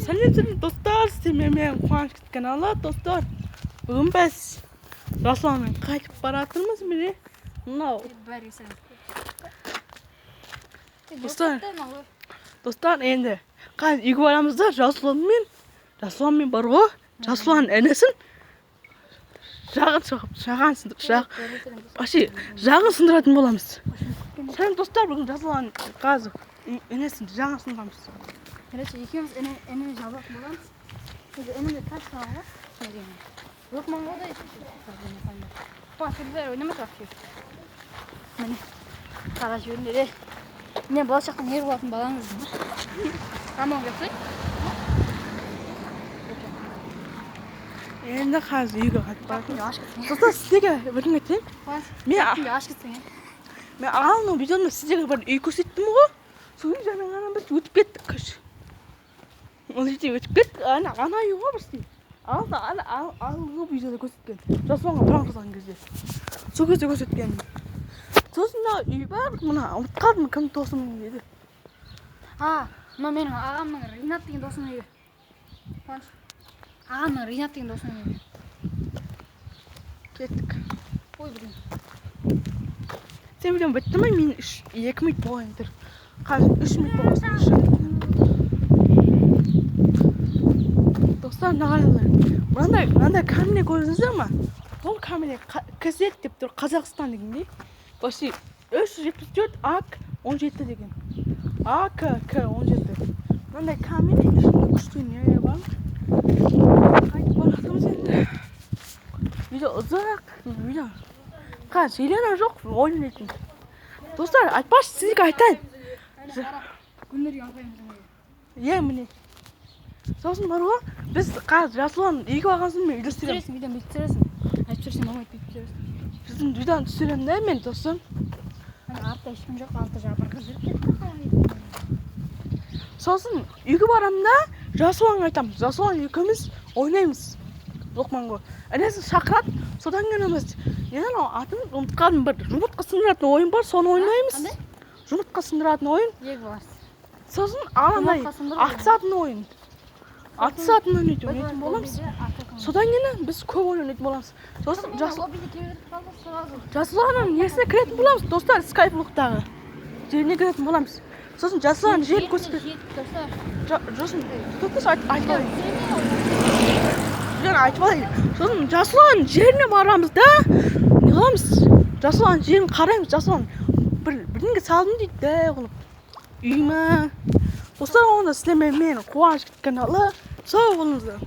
Сәлем достар, мен Қуаныш каналы достар. Бүгін біз Жасұланмен қайтып баратырмыз міне. Мынау. Достар, енді қазір үйге барамыз да Жасұланмен бар ғой. Жасұлан інісін жағын сындыратын боламыз. Сәлем достар, бүгін Жасұлан қазір інісін жағын сындырамыз. Короче, екеуміз ініміз жалғатын боламыз. Інімді тас салға. Жоқ маңғода Қуаныш ойнамай тұрақшы. Міне, қара жөнінде. Мен болашақтан ер болатын балаңызбын. Аман келсей? Енді қазір үйге қайтып баратырмыз. Достар, сіздерге бірдеңе айтайын. Мен ағалының видеоны сіздерге бір үй көрсеттім ғой. Сол үй жаңа біз өтіп кеттік. Ол жерде өтіп кеттік. Ана үй ғой бірсі. Алғы видеода көрсеткен. Жасұланға бұрын қызған кезде. Сол кезде көрсеткен. Сосын үй бар, мына ұмытқадым кім досымның деді. Мына менің ағамның Ринат деген досының үйі. Ағамның Ринат деген досының үйі. Кеттік. Ой, блин. Сен видеом бітті ме? Мен 2 минут болайын тұр. Қазір 3 минут болғасын. Достар, нағаралар. Мынандай камере көрдіңіздер ма? Бұл камере кесет деп тұр, Қазақстан дегенде. Басы 374 АК-17 деген. АК-17. Мынандай камере ішінде күшті не бар. Қайтып баратырмыз енді. Видео ұзақ. Қазір Елена жоқ, ойнайтын. Достар, айтпашы, сіздерге айтайын. Күндерге алғаймыз. Міне. Сосын бар ғой, біз қазір Жасұлан үйге алғансын мен үйді түсіремін. Видеоны бүйтіп түсіресің. Айтып жүрсем болмайды, бүйтіп түсіресің. Біздің видеоны түсіремін да мен достым. Артта ешкім жоқ, артта жабыр қыз жүріп. Сосын үйге барамын да Жасұланға айтамыз. Жасұлан екеуміз ойнаймыз. Лоқман ғой. Інесін шақырады, содан келеміз. Енді атын ұмытқадым, бір жұмыртқа сындыратын ойын бар, соны ойнаймыз. Жұмыртқа сындыратын ойын. Сосын ағандай атысатын ойын. Атысатын ойнайтын боламыз. Содан кейін біз көп ойнайтын боламыз. Сосын Жасұланның несіне кіретін боламыз. Достар, скайплықтағы жеріне кіретін боламыз. Сосын Жасұлан жерін көрсетеді. Айтып алайын. Сосын Жасұлан жеріне барамыз да, не қыламыз? Жасұлан жерін қараймыз. Жасұлан бірдеңе салдым дейді дәй қылып. Үйіме. Достар, онда сіздермен мен Қуаныш каналы. Сау болыңыздар.